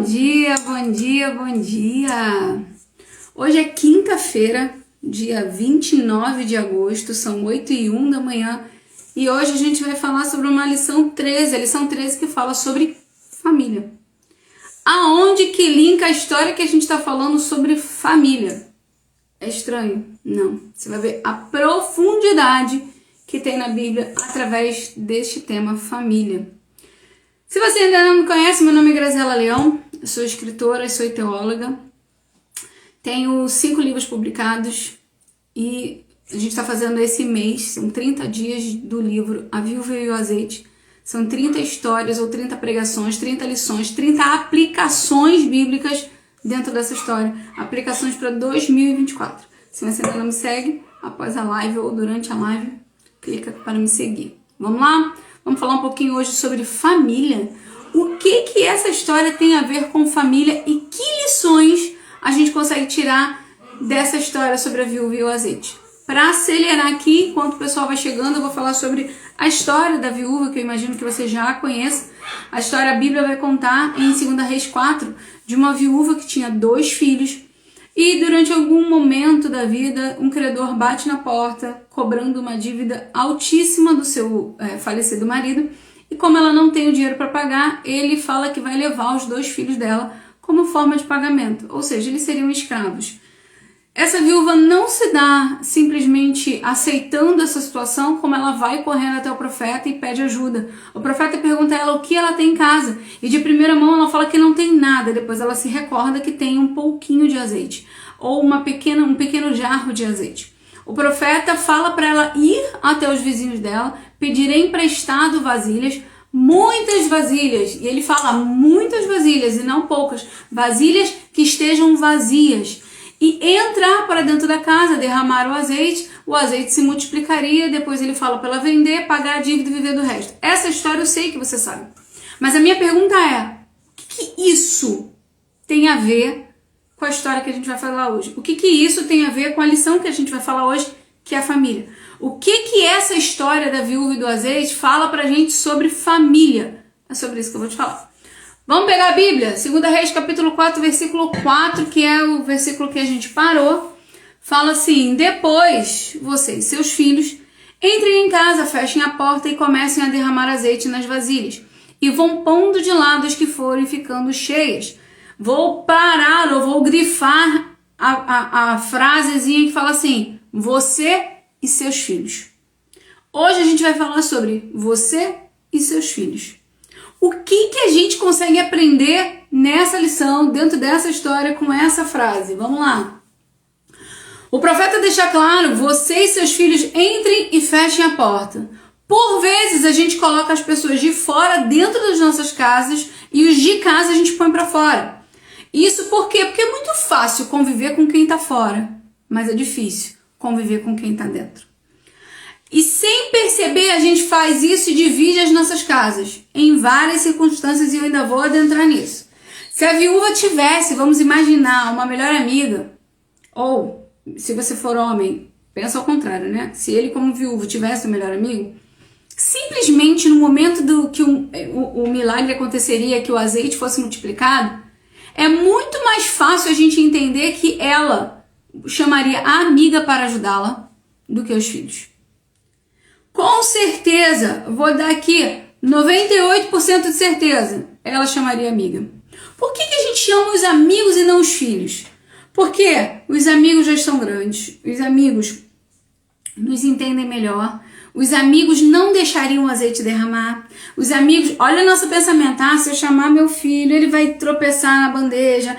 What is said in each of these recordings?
dia, bom dia, bom dia! Hoje é quinta-feira, dia 29 de agosto, são 8h01 da manhã e hoje a gente vai falar sobre uma lição 13, a lição 13 que fala sobre família. Aonde que linka a história que a gente está falando sobre família? É estranho? Não. Você vai ver a profundidade que tem na Bíblia através deste tema família. Se você ainda não me conhece, meu nome é Graziela Leão, eu sou escritora, sou teóloga, tenho 5 livros publicados e a gente está fazendo esse mês, são 30 dias do livro A Viúva e o Azeite, são 30 histórias ou 30 pregações, 30 lições, 30 aplicações bíblicas dentro dessa história, aplicações para 2024. Se você ainda não me segue, após a live ou durante a live, clica para me seguir. Vamos lá? Vamos falar um pouquinho hoje sobre família. O que essa história tem a ver com família e que lições a gente consegue tirar dessa história sobre a viúva e o azeite. Para acelerar aqui, enquanto o pessoal vai chegando, eu vou falar sobre a história da viúva, que eu imagino que você já conheça. A história, a Bíblia vai contar em 2 Reis 4, de uma viúva que tinha 2 filhos. E durante algum momento da vida, um credor bate na porta, cobrando uma dívida altíssima do seu falecido marido. E como ela não tem o dinheiro para pagar, ele fala que vai levar os 2 filhos dela como forma de pagamento. Ou seja, eles seriam escravos. Essa viúva não se dá simplesmente aceitando essa situação, como ela vai correndo até o profeta e pede ajuda. O profeta pergunta a ela o que ela tem em casa. E de primeira mão ela fala que não tem nada. Depois ela se recorda que tem um pouquinho de azeite. Ou um pequeno jarro de azeite. O profeta fala para ela ir até os vizinhos dela, pedir emprestado vasilhas, muitas vasilhas. E ele fala muitas vasilhas e não poucas. Vasilhas que estejam vazias. E entrar para dentro da casa, derramar o azeite se multiplicaria, depois ele fala para ela vender, pagar a dívida e viver do resto. Essa história eu sei que você sabe. Mas a minha pergunta é, o que isso tem a ver com a história que a gente vai falar hoje? O que isso tem a ver com a lição que a gente vai falar hoje, que é a família? O que essa história da viúva e do azeite fala pra gente sobre família? É sobre isso que eu vou te falar. Vamos pegar a Bíblia, 2 Reis capítulo 4, versículo 4, que é o versículo que a gente parou. Fala assim: depois, você e seus filhos entrem em casa, fechem a porta e comecem a derramar azeite nas vasilhas. E vão pondo de lado as que forem ficando cheias. Vou parar ou vou grifar a frasezinha que fala assim: você e seus filhos. Hoje a gente vai falar sobre você e seus filhos. O que a gente consegue aprender nessa lição, dentro dessa história, com essa frase? Vamos lá. O profeta deixa claro, você e seus filhos entrem e fechem a porta. Por vezes a gente coloca as pessoas de fora dentro das nossas casas e os de casa a gente põe para fora. Isso por quê? Porque é muito fácil conviver com quem está fora, mas é difícil conviver com quem está dentro. E sem perceber, a gente faz isso e divide as nossas casas em várias circunstâncias e eu ainda vou adentrar nisso. Se a viúva tivesse, vamos imaginar, uma melhor amiga, ou se você for homem, pensa ao contrário, né? Se ele como viúvo tivesse um melhor amigo, simplesmente no momento do que o milagre aconteceria, que o azeite fosse multiplicado, é muito mais fácil a gente entender que ela chamaria a amiga para ajudá-la do que os filhos. Com certeza, vou dar aqui 98% de certeza, ela chamaria amiga. Por que a gente chama os amigos e não os filhos? Porque os amigos já estão grandes, os amigos nos entendem melhor, os amigos não deixariam o azeite derramar, os amigos, olha o nosso pensamento, se eu chamar meu filho, ele vai tropeçar na bandeja,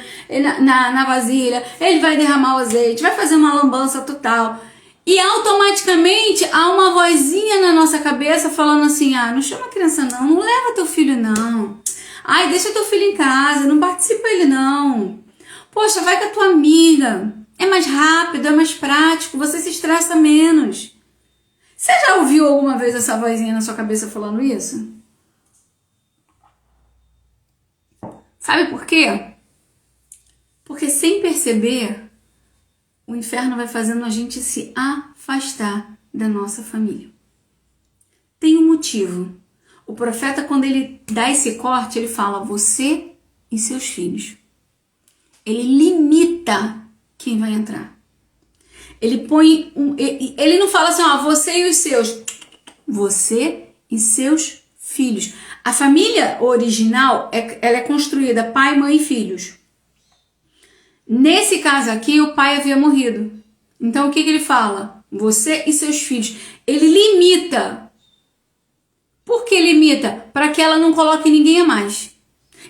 na vasilha, ele vai derramar o azeite, vai fazer uma lambança total. E automaticamente há uma vozinha na nossa cabeça falando assim, não chama a criança não leva teu filho não. Ai, deixa teu filho em casa, não participa ele não. Poxa, vai com a tua amiga. É mais rápido, é mais prático, você se estressa menos. Você já ouviu alguma vez essa vozinha na sua cabeça falando isso? Sabe por quê? Porque sem perceber, o inferno vai fazendo a gente se afastar da nossa família. Tem um motivo. O profeta, quando ele dá esse corte, ele fala você e seus filhos. Ele limita quem vai entrar. Ele ele não fala assim, ó, você e os seus. Você e seus filhos. A família original, ela é construída pai, mãe e filhos. Nesse caso aqui, o pai havia morrido. Então, o que ele fala? Você e seus filhos. Ele limita. Por que limita? Para que ela não coloque ninguém a mais.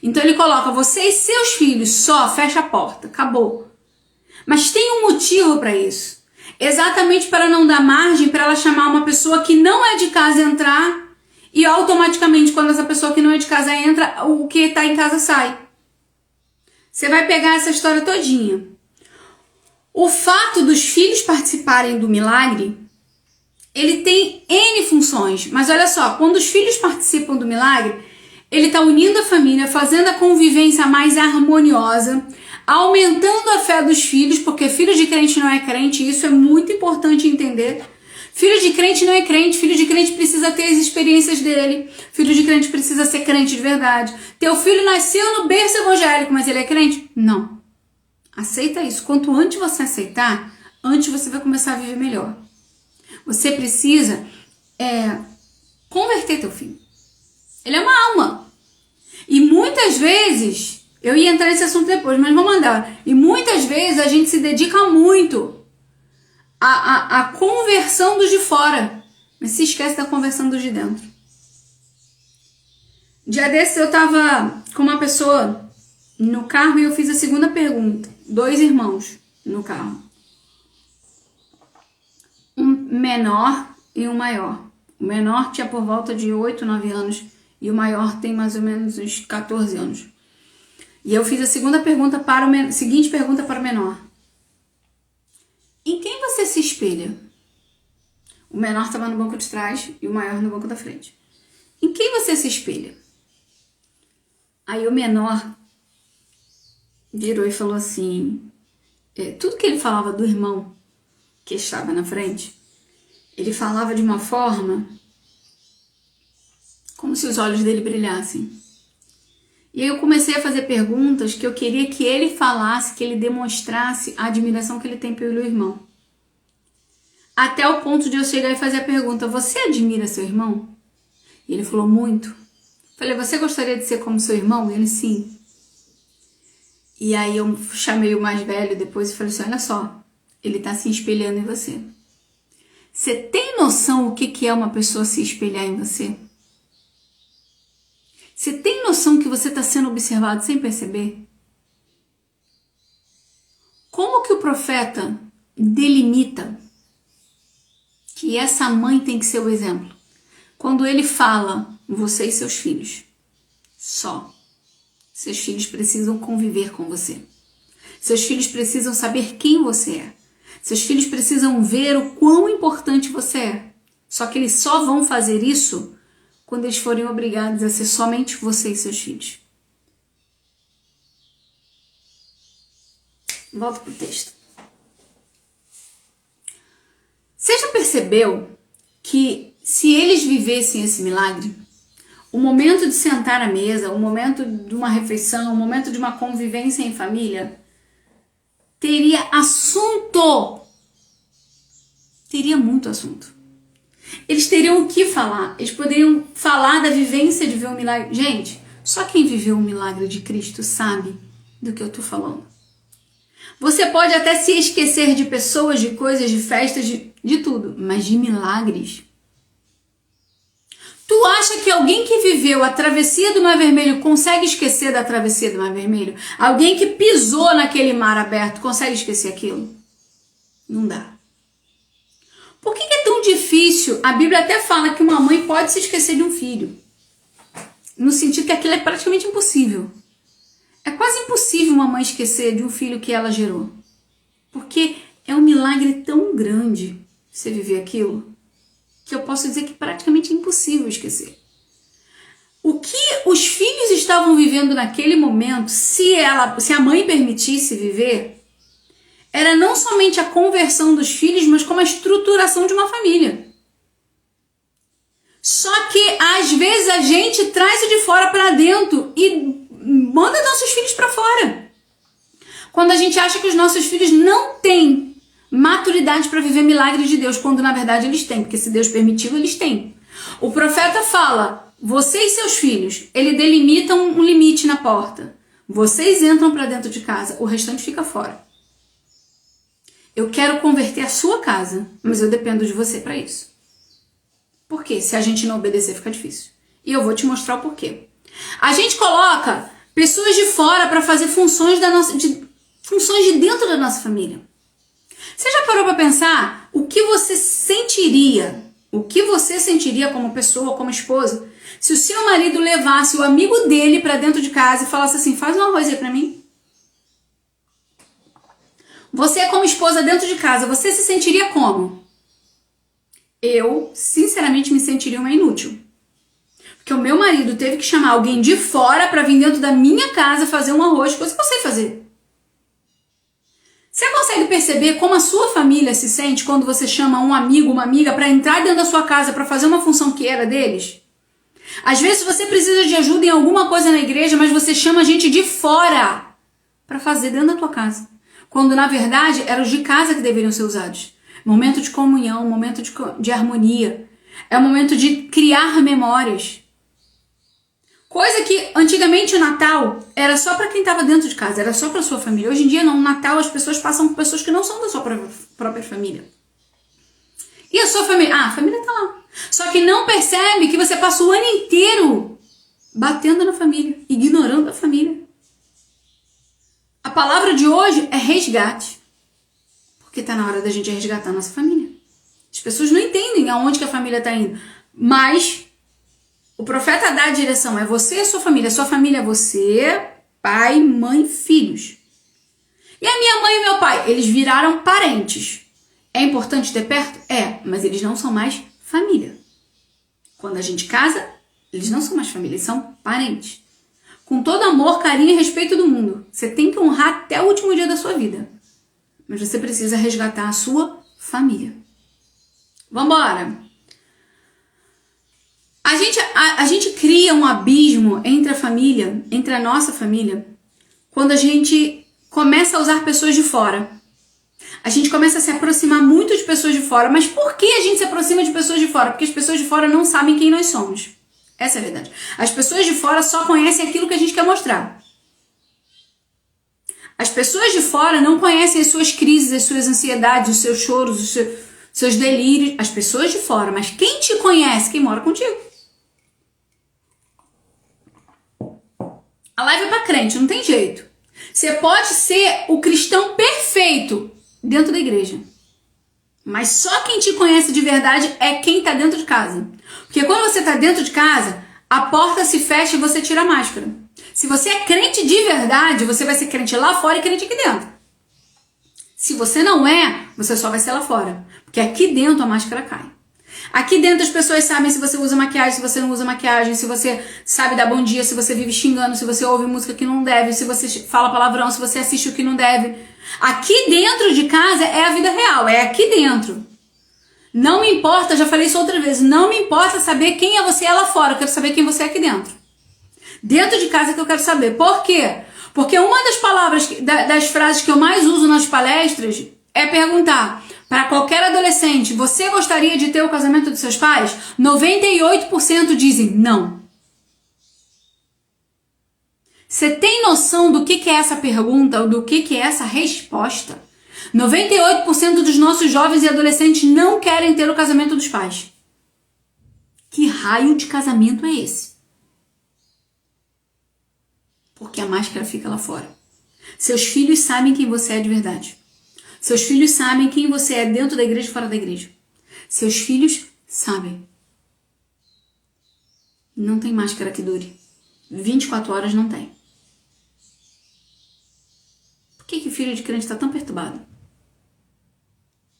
Então, ele coloca você e seus filhos só, fecha a porta, acabou. Mas tem um motivo para isso. Exatamente para não dar margem para ela chamar uma pessoa que não é de casa entrar e automaticamente, quando essa pessoa que não é de casa entra, o que está em casa sai. Você vai pegar essa história todinha. O fato dos filhos participarem do milagre, ele tem N funções. Mas olha só, quando os filhos participam do milagre, ele está unindo a família, fazendo a convivência mais harmoniosa, aumentando a fé dos filhos, porque filho de crente não é crente, isso é muito importante entender. Filho de crente não é crente, filho de crente precisa ter as experiências dele, filho de crente precisa ser crente de verdade. Teu filho nasceu no berço evangélico, mas ele é crente? Não. Aceita isso. Quanto antes você aceitar, antes você vai começar a viver melhor. Você precisa converter teu filho. Ele é uma alma. E muitas vezes, eu ia entrar nesse assunto depois, mas vou mandar. E muitas vezes a gente se dedica muito à conversão dos de fora, mas se esquece da conversão dos de dentro. Dia desses eu tava com uma pessoa no carro e eu fiz a segunda pergunta. 2 irmãos no carro. Um menor e um maior. O menor tinha por volta de 8, 9 anos e o maior tem mais ou menos uns 14 anos. E eu fiz a segunda pergunta para o seguinte pergunta para o menor. Em quem você se espelha? O menor estava no banco de trás e o maior no banco da frente. Em quem você se espelha? Aí o menor virou e falou assim, tudo que ele falava do irmão que estava na frente, ele falava de uma forma como se os olhos dele brilhassem. E aí eu comecei a fazer perguntas que eu queria que ele falasse, que ele demonstrasse a admiração que ele tem pelo irmão. Até o ponto de eu chegar e fazer a pergunta, você admira seu irmão? E ele falou, muito. Falei, você gostaria de ser como seu irmão? E ele, sim. E aí eu chamei o mais velho depois e falei assim, olha só, ele está se espelhando em você. Você tem noção o que é uma pessoa se espelhar em você? Você tem noção que você está sendo observado sem perceber? Como que o profeta delimita que essa mãe tem que ser o exemplo? Quando ele fala, você e seus filhos, só. Seus filhos precisam conviver com você. Seus filhos precisam saber quem você é. Seus filhos precisam ver o quão importante você é. Só que eles só vão fazer isso quando eles forem obrigados a ser somente você e seus filhos. Volto pro texto. Você já percebeu que se eles vivessem esse milagre, o momento de sentar à mesa, o momento de uma refeição, o momento de uma convivência em família, teria assunto. Teria muito assunto. Eles teriam o que falar. Eles poderiam falar da vivência de ver um milagre. Gente, só quem viveu o milagre de Cristo sabe do que eu tô falando. Você pode até se esquecer de pessoas, de coisas, de festas, de tudo, mas de milagres. Tu acha que alguém que viveu a travessia do Mar Vermelho consegue esquecer da travessia do Mar Vermelho? Alguém que pisou naquele mar aberto consegue esquecer aquilo? Não dá. Por que é tão difícil? A Bíblia até fala que uma mãe pode se esquecer de um filho. No sentido que aquilo é praticamente impossível. É quase impossível uma mãe esquecer de um filho que ela gerou. Porque é um milagre tão grande você viver aquilo, que eu posso dizer que praticamente é impossível esquecer. O que os filhos estavam vivendo naquele momento, se a mãe permitisse viver, era não somente a conversão dos filhos, mas como a estruturação de uma família. Só que às vezes a gente traz o de fora para dentro e manda nossos filhos para fora. Quando a gente acha que os nossos filhos não têm maturidade para viver milagres de Deus, quando na verdade eles têm, porque se Deus permitiu, eles têm. O profeta fala, você e seus filhos, ele delimita um limite na porta. Vocês entram para dentro de casa, o restante fica fora. Eu quero converter a sua casa, mas eu dependo de você para isso. Por quê? Se a gente não obedecer, fica difícil. E eu vou te mostrar o porquê. A gente coloca pessoas de fora para fazer funções funções de dentro da nossa família. Você já parou para pensar o que você sentiria? O que você sentiria como pessoa, como esposa, se o seu marido levasse o amigo dele para dentro de casa e falasse assim, faz um arroz aí para mim? Você como esposa dentro de casa, você se sentiria como? Eu, sinceramente, me sentiria uma inútil. Porque o meu marido teve que chamar alguém de fora para vir dentro da minha casa fazer um arroz, coisa que eu sei fazer. Você consegue perceber como a sua família se sente quando você chama um amigo, uma amiga para entrar dentro da sua casa para fazer uma função que era deles? Às vezes você precisa de ajuda em alguma coisa na igreja, mas você chama gente de fora para fazer dentro da tua casa. Quando na verdade eram os de casa que deveriam ser usados. Momento de comunhão, momento de harmonia. É o momento de criar memórias. Coisa que antigamente o Natal era só para quem estava dentro de casa, era só para sua família. Hoje em dia não, no Natal as pessoas passam com pessoas que não são da sua própria família. E a sua família? Ah, a família tá lá. Só que não percebe que você passa o ano inteiro batendo na família, ignorando a família. A palavra de hoje é resgate. Porque tá na hora da gente resgatar a nossa família. As pessoas não entendem aonde que a família tá indo. Mas o profeta dá a direção, é você e a sua família. Sua família é você, pai, mãe, filhos. E a minha mãe e meu pai, eles viraram parentes. É importante ter perto? É, mas eles não são mais família. Quando a gente casa, eles não são mais família, eles são parentes. Com todo amor, carinho e respeito do mundo. Você tem que honrar até o último dia da sua vida. Mas você precisa resgatar a sua família. Vambora! A gente cria um abismo entre a família, entre a nossa família, quando a gente começa a usar pessoas de fora. A gente começa a se aproximar muito de pessoas de fora. Mas por que a gente se aproxima de pessoas de fora? Porque as pessoas de fora não sabem quem nós somos. Essa é a verdade. As pessoas de fora só conhecem aquilo que a gente quer mostrar. As pessoas de fora não conhecem as suas crises, as suas ansiedades, os seus choros, os seus delírios. As pessoas de fora. Mas quem te conhece? Quem mora contigo. A live é pra crente, não tem jeito. Você pode ser o cristão perfeito dentro da igreja. Mas só quem te conhece de verdade é quem tá dentro de casa. Porque quando você tá dentro de casa, a porta se fecha e você tira a máscara. Se você é crente de verdade, você vai ser crente lá fora e crente aqui dentro. Se você não é, você só vai ser lá fora. Porque aqui dentro a máscara cai. Aqui dentro as pessoas sabem se você usa maquiagem, se você não usa maquiagem, se você sabe dar bom dia, se você vive xingando, se você ouve música que não deve, se você fala palavrão, se você assiste o que não deve. Aqui dentro de casa é a vida real, é aqui dentro. Não me importa, já falei isso outra vez, não me importa saber quem é você lá fora, eu quero saber quem você é aqui dentro. Dentro de casa é que eu quero saber. Por quê? Porque uma das palavras, das frases que eu mais uso nas palestras é perguntar para qualquer adolescente, você gostaria de ter o casamento dos seus pais? 98% dizem não. Você tem noção do que é essa pergunta ou do que é essa resposta? 98% dos nossos jovens e adolescentes não querem ter o casamento dos pais. Que raio de casamento é esse? Porque a máscara fica lá fora. Seus filhos sabem quem você é de verdade. Seus filhos sabem quem você é dentro da igreja e fora da igreja. Seus filhos sabem. Não tem máscara que dure. 24 horas não tem. Por que o filho de crente está tão perturbado?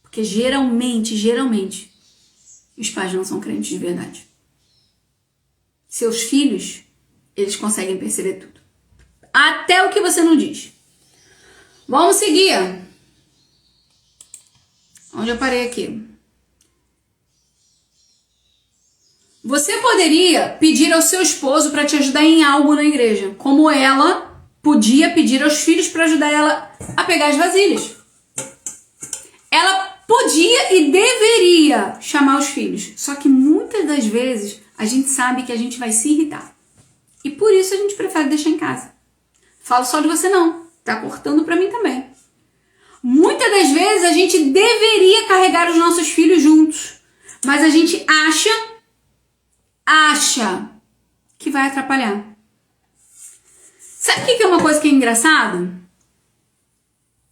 Porque geralmente, os pais não são crentes de verdade. Seus filhos, eles conseguem perceber tudo. Até o que você não diz. Vamos seguir. Onde eu parei aqui? Você poderia pedir ao seu esposo para te ajudar em algo na igreja, como ela podia pedir aos filhos para ajudar ela a pegar as vasilhas. Ela podia e deveria chamar os filhos, só que muitas das vezes a gente sabe que a gente vai se irritar. E por isso a gente prefere deixar em casa. Falo só de você não, tá cortando para mim também. Muitas das vezes a gente deveria carregar os nossos filhos juntos, mas a gente acha que vai atrapalhar. Sabe o que é uma coisa que é engraçada?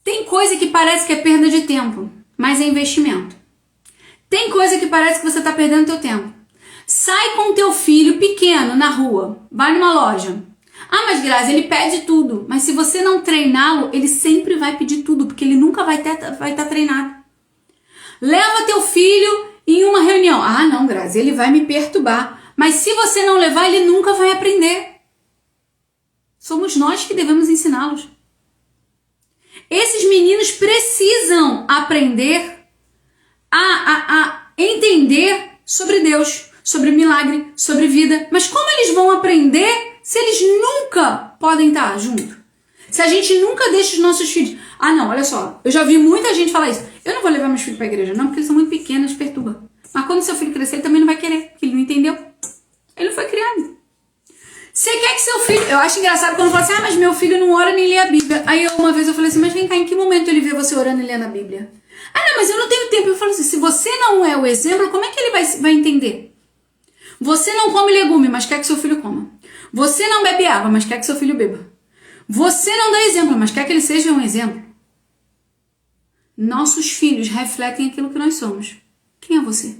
Tem coisa que parece que é perda de tempo, mas é investimento. Tem coisa que parece que você está perdendo teu tempo. Sai com teu filho pequeno na rua, vai numa loja. Ah, mas Grazi, ele pede tudo. Mas se você não treiná-lo, ele sempre vai pedir tudo, porque ele nunca vai estar treinado. Leva teu filho em uma reunião. Ah, não, Grazi, ele vai me perturbar. Mas se você não levar, ele nunca vai aprender. Somos nós que devemos ensiná-los. Esses meninos precisam aprender a entender sobre Deus, sobre milagre, sobre vida. Mas como eles vão aprender se eles nunca podem estar junto? Se a gente nunca deixa os nossos filhos... Ah, não, olha só. Eu já vi muita gente falar isso. Eu não vou levar meus filhos para a igreja, não, porque eles são muito pequenos, perturba. Mas quando seu filho crescer, ele também não vai querer, porque ele não entendeu. Ele não foi criado. Você quer que seu filho... Eu acho engraçado quando fala assim, ah, mas meu filho não ora nem lê a Bíblia. Aí uma vez eu falei assim, mas vem cá, em que momento ele vê você orando e lendo a Bíblia? Ah, não, mas eu não tenho tempo. Eu falo assim, se você não é o exemplo, como é que ele vai entender? Você não come legume, mas quer que seu filho coma. Você não bebe água, mas quer que seu filho beba. Você não dá exemplo, mas quer que ele seja um exemplo. Nossos filhos refletem aquilo que nós somos. Quem é você?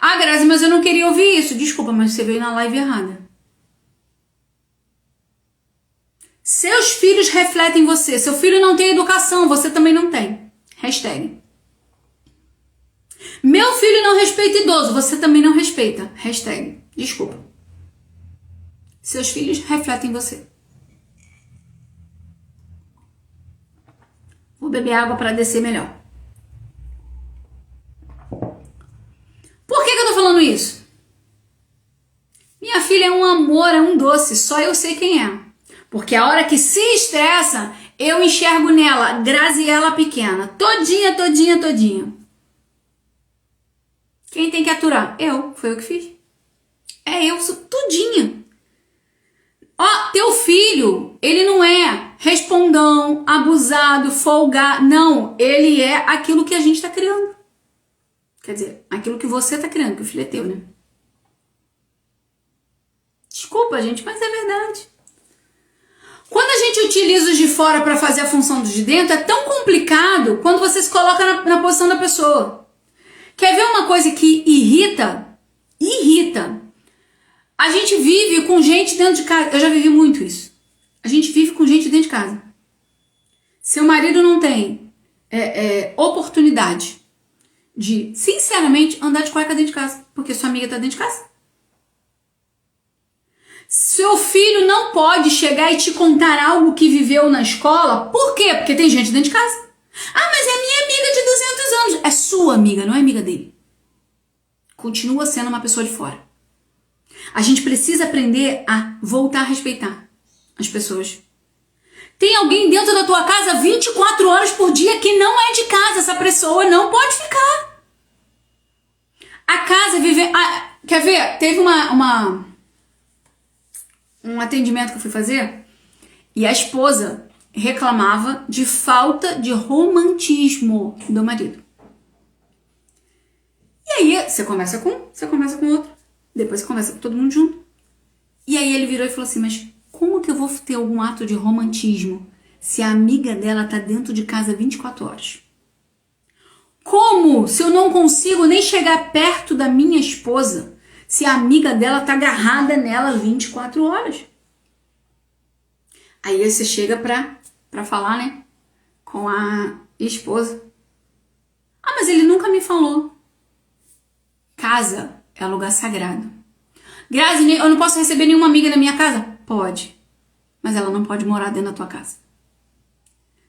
Ah, Grazi, mas eu não queria ouvir isso. Desculpa, mas você veio na live errada. Seus filhos refletem você. Seu filho não tem educação, você também não tem. Hashtag. Meu filho não respeita idoso, você também não respeita. Hashtag. Desculpa. Seus filhos refletem você. Vou beber água para descer melhor. Por que eu tô falando isso? Minha filha é um amor, é um doce, só eu sei quem é. Porque a hora que se estressa, eu enxergo nela, Graziela pequena, todinha. Quem tem que aturar? Eu, foi eu que fiz. Eu sou tudinha. Ó, teu filho, ele não é respondão, abusado, folgado, não, ele é aquilo que a gente tá criando. Quer dizer, aquilo que você tá criando, que o filho é teu, né? Desculpa, gente, mas é verdade. Quando a gente utiliza os de fora para fazer a função dos de dentro, é tão complicado quando você se coloca na posição da pessoa. Quer ver uma coisa que irrita? Irrita. A gente vive com gente dentro de casa. Eu já vivi muito isso. A gente vive com gente dentro de casa. Seu marido não tem oportunidade de, sinceramente, andar de cueca dentro de casa, porque sua amiga tá dentro de casa. Seu filho não pode chegar e te contar algo que viveu na escola. Por quê? Porque tem gente dentro de casa. Ah, mas é minha amiga de 200 anos. É sua amiga, não é amiga dele. Continua sendo uma pessoa de fora. A gente precisa aprender a voltar a respeitar as pessoas. Tem alguém dentro da tua casa 24 horas por dia que não é de casa. Essa pessoa não pode ficar. A casa vive... quer ver? Teve um atendimento que eu fui fazer e a esposa reclamava de falta de romantismo do marido. E aí você conversa com um, você conversa com outro, depois você conversa com todo mundo junto. E aí ele virou e falou assim, mas como que eu vou ter algum ato de romantismo se a amiga dela tá dentro de casa 24 horas? Como se eu não consigo nem chegar perto da minha esposa se a amiga dela tá agarrada nela 24 horas? Aí você chega pra falar, né, com a esposa. Ah, mas ele nunca me falou. Casa é lugar sagrado. Grazi, eu não posso receber nenhuma amiga na minha casa? Pode, mas ela não pode morar dentro da tua casa.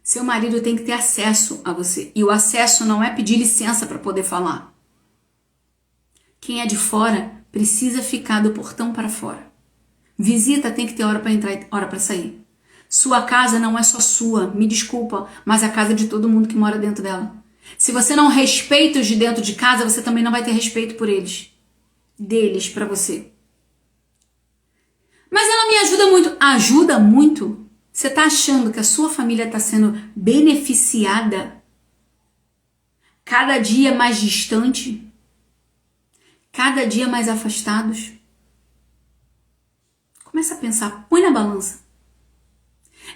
Seu marido tem que ter acesso a você. E o acesso não é pedir licença para poder falar. Quem é de fora precisa ficar do portão para fora. Visita tem que ter hora para entrar e hora para sair. Sua casa não é só sua, me desculpa, mas a casa de todo mundo que mora dentro dela. Se você não respeita os de dentro de casa, você também não vai ter respeito por eles. Deles para você. Mas ela me ajuda muito. Ajuda muito? Você está achando que a sua família está sendo beneficiada? Cada dia mais distante? Cada dia mais afastados? Começa a pensar, põe na balança.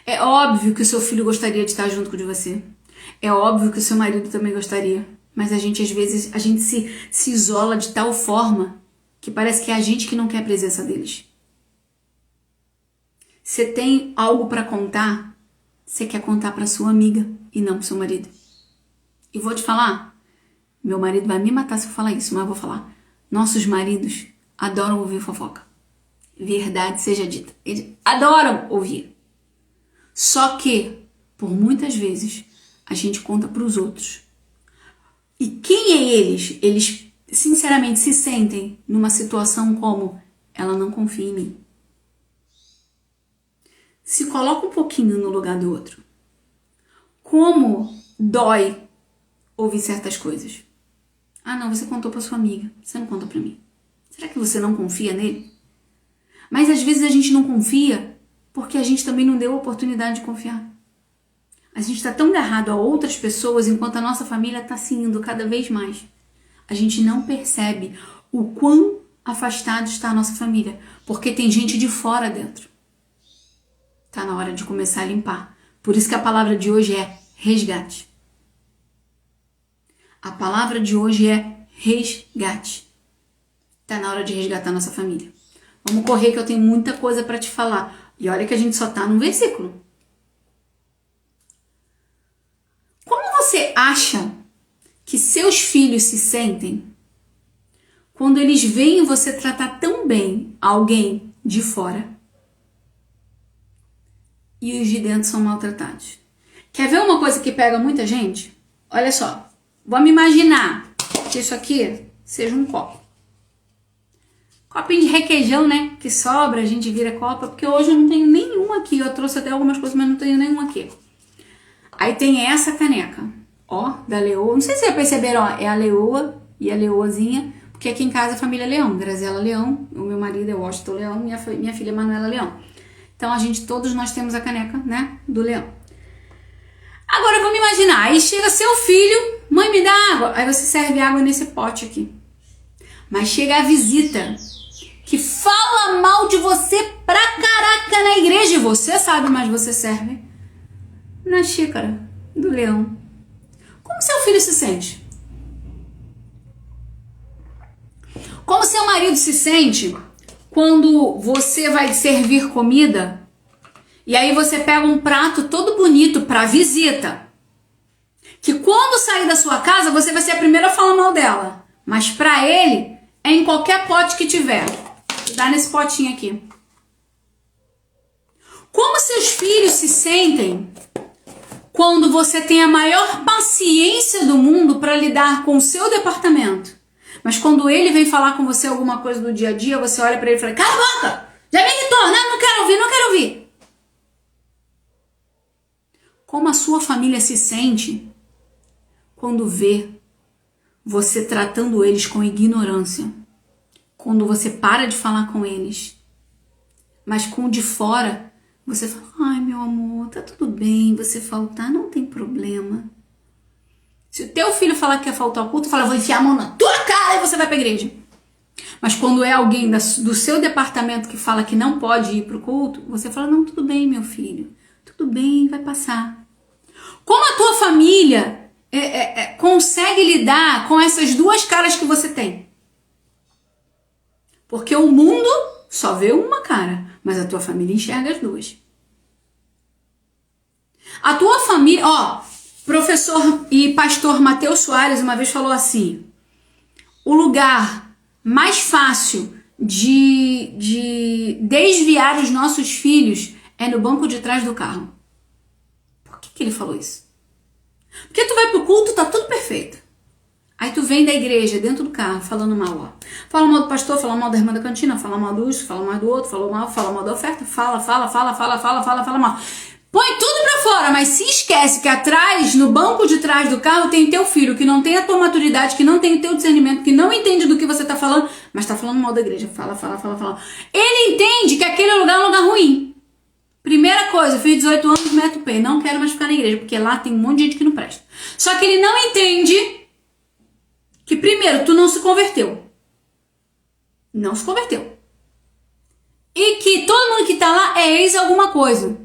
É óbvio que o seu filho gostaria de estar junto com você. É óbvio que o seu marido também gostaria. Mas às vezes, a gente se isola de tal forma que parece que é a gente que não quer a presença deles. Você tem algo para contar, você quer contar para sua amiga e não para seu marido. E vou te falar, meu marido vai me matar se eu falar isso, mas eu vou falar. Nossos maridos adoram ouvir fofoca. Verdade seja dita. Eles adoram ouvir. Só que, por muitas vezes, a gente conta para os outros. E quem é eles? Eles, sinceramente, se sentem numa situação como ela não confia em mim. Se coloca um pouquinho no lugar do outro. Como dói ouvir certas coisas. Ah, não, você contou para sua amiga. Você não contou para mim. Será que você não confia nele? Mas às vezes a gente não confia porque a gente também não deu a oportunidade de confiar. A gente está tão agarrado a outras pessoas enquanto a nossa família está se indo cada vez mais. A gente não percebe o quão afastado está a nossa família, porque tem gente de fora dentro. Está na hora de começar a limpar. Por isso que a palavra de hoje é resgate. A palavra de hoje é resgate. Está na hora de resgatar a nossa família. Vamos correr que eu tenho muita coisa para te falar. E olha que a gente só está num versículo. Como você acha que seus filhos se sentem quando eles veem você tratar tão bem alguém de fora e os de dentro são maltratados? Quer ver uma coisa que pega muita gente? Olha só, vamos imaginar que isso aqui seja um copo. Copinho de requeijão, né? Que sobra, a gente vira copa, porque hoje eu não tenho nenhum aqui. Eu trouxe até algumas coisas, mas não tenho nenhum aqui. Aí tem essa caneca, ó, da Leoa. Não sei se vocês perceberam, ó, é a Leoa e a Leoazinha, porque aqui em casa a família é Leão. Graziela Leão, o meu marido é Washington Leão, minha filha é Manuela Leão. Então todos nós temos a caneca, né, do Leão. Agora vamos imaginar, aí chega seu filho, mãe me dá água. Aí você serve água nesse pote aqui. Mas chega a visita que fala mal de você pra caraca na igreja. E você sabe, mas você serve na xícara do Leão. Como seu filho se sente? Como seu marido se sente quando você vai servir comida e aí você pega um prato todo bonito pra visita, que quando sair da sua casa você vai ser a primeira a falar mal dela, mas pra ele é em qualquer pote que tiver. Dá nesse potinho aqui. Como seus filhos se sentem quando você tem a maior paciência do mundo para lidar com o seu departamento, mas quando ele vem falar com você alguma coisa do dia a dia, você olha para ele e fala: cala a boca, já me irritou, né? Não quero ouvir. Como a sua família se sente quando vê você tratando eles com ignorância, quando você para de falar com eles, mas com o de fora você fala: ai, meu amor, tá tudo bem, você faltar não tem problema. Se o teu filho falar que quer faltar ao culto, fala: vou enfiar a mão na tua cara e você vai pra igreja. Mas quando é alguém do seu departamento que fala que não pode ir pro culto, você fala: não, tudo bem, meu filho, tudo bem, vai passar. Como a tua família consegue lidar com essas duas caras que você tem? Porque o mundo só vê uma cara, mas a tua família enxerga as duas. A tua família, ó, professor e pastor Mateus Soares uma vez falou assim: o lugar mais fácil de desviar os nossos filhos é no banco de trás do carro. Por que ele falou isso? Porque tu vai pro culto, tá tudo perfeito. Aí tu vem da igreja, dentro do carro, falando mal, ó. Fala mal do pastor, fala mal da irmã da cantina, fala mal do uso, fala mal do outro, fala mal da oferta, fala mal. Põe tudo pra fora, mas se esquece que atrás, no banco de trás do carro, tem teu filho, que não tem a tua maturidade, que não tem o teu discernimento, que não entende do que você tá falando, mas tá falando mal da igreja. Fala. Ele entende que aquele lugar é um lugar ruim. Primeira coisa, fiz 18 anos, meto o pé, não quero mais ficar na igreja, porque lá tem um monte de gente que não presta. Só que ele não entende que primeiro, tu não se converteu. Não se converteu. E que todo mundo que tá lá é ex alguma coisa.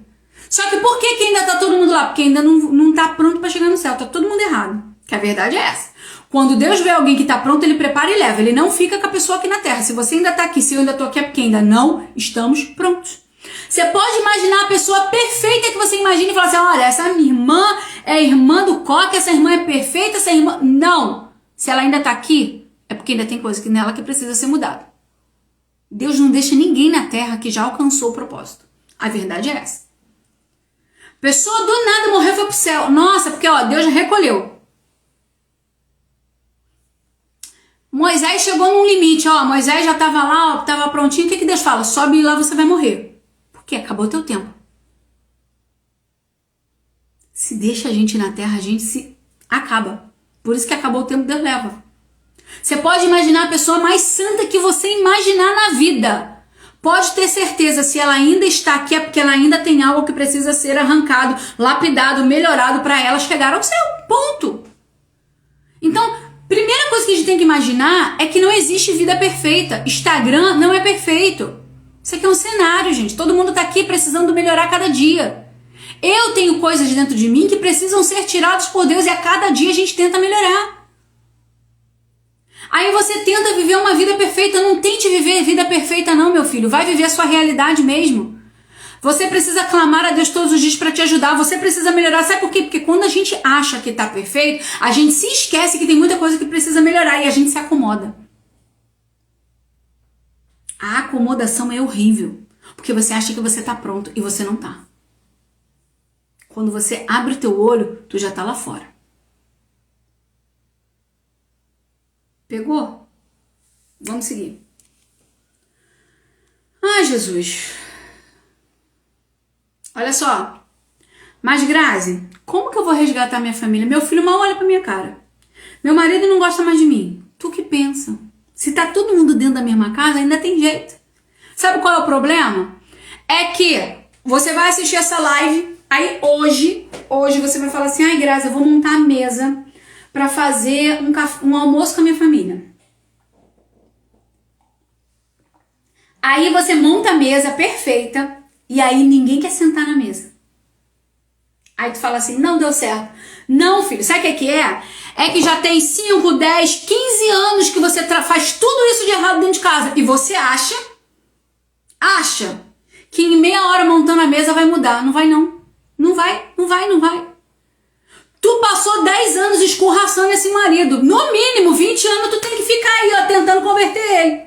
Só que por que ainda tá todo mundo lá? Porque ainda não tá pronto pra chegar no céu. Tá todo mundo errado. Que a verdade é essa. Quando Deus vê alguém que tá pronto, ele prepara e leva. Ele não fica com a pessoa aqui na terra. Se você ainda tá aqui, se eu ainda tô aqui, é porque ainda não estamos prontos. Você pode imaginar a pessoa perfeita que você imagina e falar assim, olha, essa minha irmã é irmã do coque, essa irmã é perfeita, essa irmã... Não! Se ela ainda tá aqui, é porque ainda tem coisa nela que precisa ser mudada. Deus não deixa ninguém na terra que já alcançou o propósito. A verdade é essa. Pessoa do nada morreu e foi pro céu. Nossa, porque ó, Deus já recolheu. Moisés chegou num limite, ó. Moisés já tava lá, ó, tava prontinho. O que Deus fala? Sobe lá, você vai morrer. Porque acabou teu tempo. Se deixa a gente na terra, a gente se acaba. Por isso que acabou o tempo, Deus leva. Você pode imaginar a pessoa mais santa que você imaginar na vida. Pode ter certeza, se ela ainda está aqui, é porque ela ainda tem algo que precisa ser arrancado, lapidado, melhorado para ela chegar ao céu. Ponto. Então, primeira coisa que a gente tem que imaginar é que não existe vida perfeita. Instagram não é perfeito. Isso aqui é um cenário, gente. Todo mundo está aqui precisando melhorar cada dia. Eu tenho coisas dentro de mim que precisam ser tiradas por Deus e a cada dia a gente tenta melhorar. Aí você tenta viver uma vida perfeita. Não tente viver vida perfeita não, meu filho. Vai viver a sua realidade mesmo. Você precisa clamar a Deus todos os dias para te ajudar. Você precisa melhorar. Sabe por quê? Porque quando a gente acha que tá perfeito, a gente se esquece que tem muita coisa que precisa melhorar e a gente se acomoda. A acomodação é horrível. Porque você acha que você tá pronto e você não tá. Quando você abre teu olho, tu já tá lá fora. Pegou? Vamos seguir. Ai, Jesus. Olha só. Mas, Grazi, como que eu vou resgatar minha família? Meu filho mal olha pra minha cara. Meu marido não gosta mais de mim. Tu que pensa? Se tá todo mundo dentro da mesma casa, ainda tem jeito. Sabe qual é o problema? É que você vai assistir essa live, aí hoje você vai falar assim, ai, Grazi, eu vou montar a mesa para fazer um almoço com a minha família. Aí você monta a mesa perfeita e aí ninguém quer sentar na mesa. Aí tu fala assim, não deu certo. Não, filho, sabe o que é? É que já tem 5, 10, 15 anos que você faz tudo isso de errado dentro de casa. E você acha que em meia hora montando a mesa vai mudar. Não vai não. Não vai. Tu passou 10 anos escorraçando esse marido. No mínimo, 20 anos tu tem que ficar aí, ó, tentando converter ele.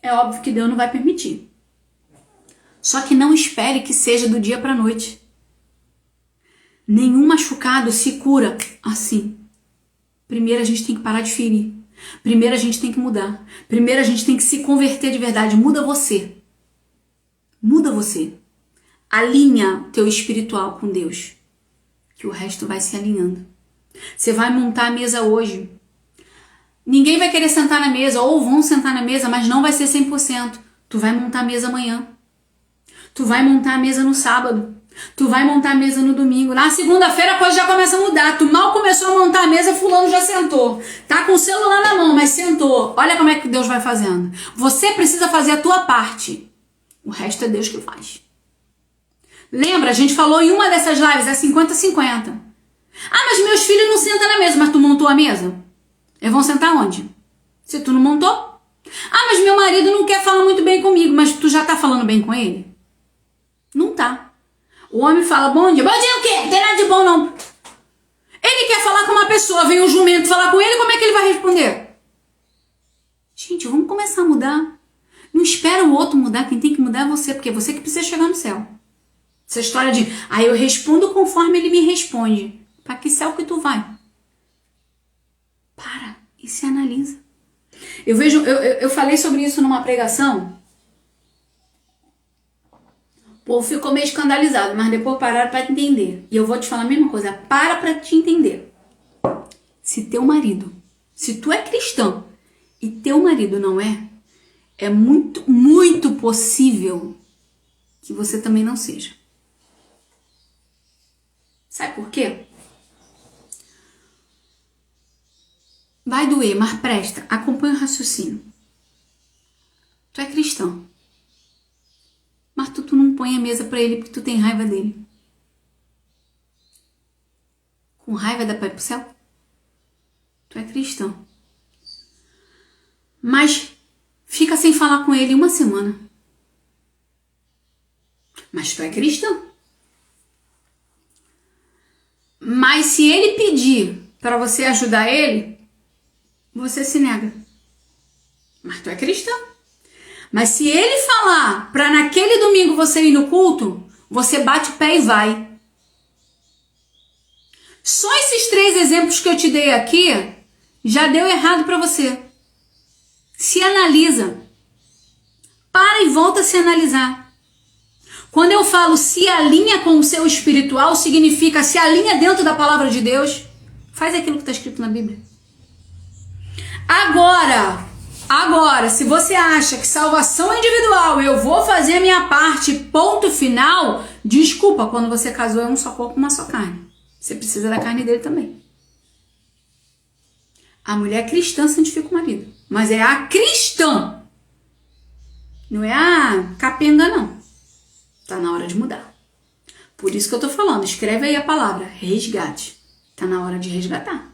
É óbvio que Deus não vai permitir. Só que não espere que seja do dia pra noite. Nenhum machucado se cura assim. Primeiro a gente tem que parar de ferir. Primeiro a gente tem que mudar. Primeiro a gente tem que se converter de verdade. Muda você. Muda você. Alinha teu espiritual com Deus. Que o resto vai se alinhando. Você vai montar a mesa hoje. Ninguém vai querer sentar na mesa, ou vão sentar na mesa, mas não vai ser 100%. Tu vai montar a mesa amanhã. Tu vai montar a mesa no sábado. Tu vai montar a mesa no domingo. Na segunda-feira a coisa já começa a mudar. Tu mal começou a montar a mesa, fulano já sentou. Tá com o celular na mão, mas sentou. Olha como é que Deus vai fazendo. Você precisa fazer a tua parte. O resto é Deus que faz. Lembra, a gente falou em uma dessas lives, é 50-50. Ah, mas meus filhos não sentam na mesa. Mas tu montou a mesa? Eles vão sentar onde? Se tu não montou? Ah, mas meu marido não quer falar muito bem comigo. Mas tu já tá falando bem com ele? Não tá. O homem fala, bom dia. Bom dia o quê? Não tem nada de bom, não. Ele quer falar com uma pessoa, vem um jumento falar com ele, como é que ele vai responder? Gente, vamos começar a mudar. Não espera o outro mudar, quem tem que mudar é você, porque é você que precisa chegar no céu. Essa história de, eu respondo conforme ele me responde. Pra que céu que tu vai? Para e se analisa. Eu falei sobre isso numa pregação. O povo ficou meio escandalizado, mas depois pararam para entender. E eu vou te falar a mesma coisa, para te entender. Se teu marido, se tu é cristão e teu marido não é muito, muito possível que você também não seja. Sabe por quê? Vai doer, mas presta, acompanha o raciocínio. Tu é cristão, mas tu não põe a mesa pra ele porque tu tem raiva dele. Com raiva dá pra ir pro céu? Tu é cristão, mas fica sem falar com ele uma semana. Mas tu é cristão. Mas se ele pedir pra você ajudar ele, você se nega. Mas tu é cristão. Mas se ele falar pra naquele domingo você ir no culto, você bate o pé e vai. Só esses 3 exemplos que eu te dei aqui já deu errado pra você. Se analisa. Para e volta a se analisar. Quando eu falo se alinha com o seu espiritual, significa se alinha dentro da palavra de Deus. Faz aquilo que está escrito na Bíblia. Agora, se você acha que salvação é individual, eu vou fazer a minha parte, ponto final, desculpa, quando você casou é um só corpo, uma só carne. Você precisa da carne dele também. A mulher cristã santifica o marido, mas é a cristã, não é a capenga não. Tá na hora de mudar. Por isso que eu tô falando, escreve aí a palavra resgate. Tá na hora de resgatar.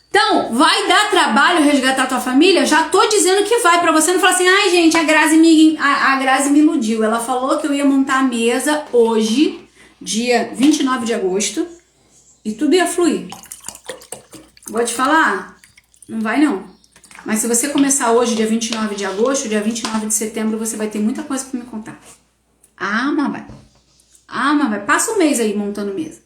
Então, vai dar trabalho resgatar a tua família? Já tô dizendo que vai, pra você não falar assim, ai gente, a Grazi me iludiu. Ela falou que eu ia montar a mesa hoje, dia 29 de agosto, e tudo ia fluir. Vou te falar, não vai não. Mas se você começar hoje, dia 29 de agosto, dia 29 de setembro, você vai ter muita coisa pra me contar. Mas vai. Passa um mês aí montando mesa.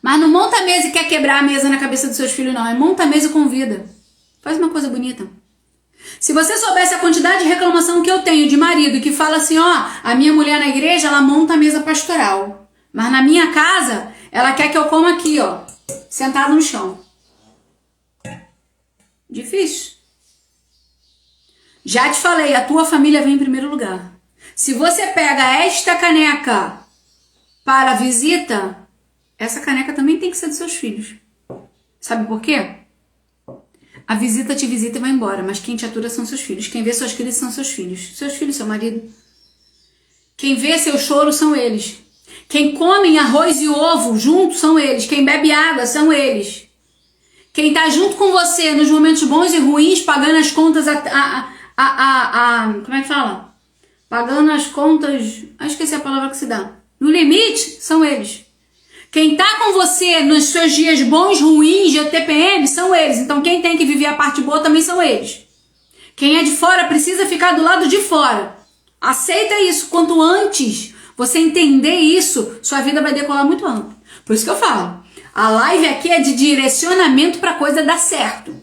Mas não monta a mesa e quer quebrar a mesa na cabeça dos seus filhos, não. É monta a mesa e convida. Faz uma coisa bonita. Se você soubesse a quantidade de reclamação que eu tenho de marido que fala assim, a minha mulher na igreja, ela monta a mesa pastoral. Mas na minha casa, ela quer que eu coma aqui, sentado no chão. Difícil. Já te falei, a tua família vem em primeiro lugar. Se você pega esta caneca para a visita, essa caneca também tem que ser dos seus filhos. Sabe por quê? A visita te visita e vai embora, mas quem te atura são seus filhos. Quem vê suas crises são seus filhos. Seus filhos, seu marido. Quem vê seu choro são eles. Quem come arroz e ovo junto são eles. Quem bebe água são eles. Quem tá junto com você nos momentos bons e ruins, pagando as contas como é que fala? Pagando as contas, esqueci a palavra que se dá. No limite, são eles. Quem tá com você nos seus dias bons, ruins, de TPM, são eles. Então quem tem que viver a parte boa também são eles. Quem é de fora precisa ficar do lado de fora. Aceita isso. Quanto antes você entender isso, sua vida vai decolar muito amplo. Por isso que eu falo, a live aqui é de direcionamento pra coisa dar certo.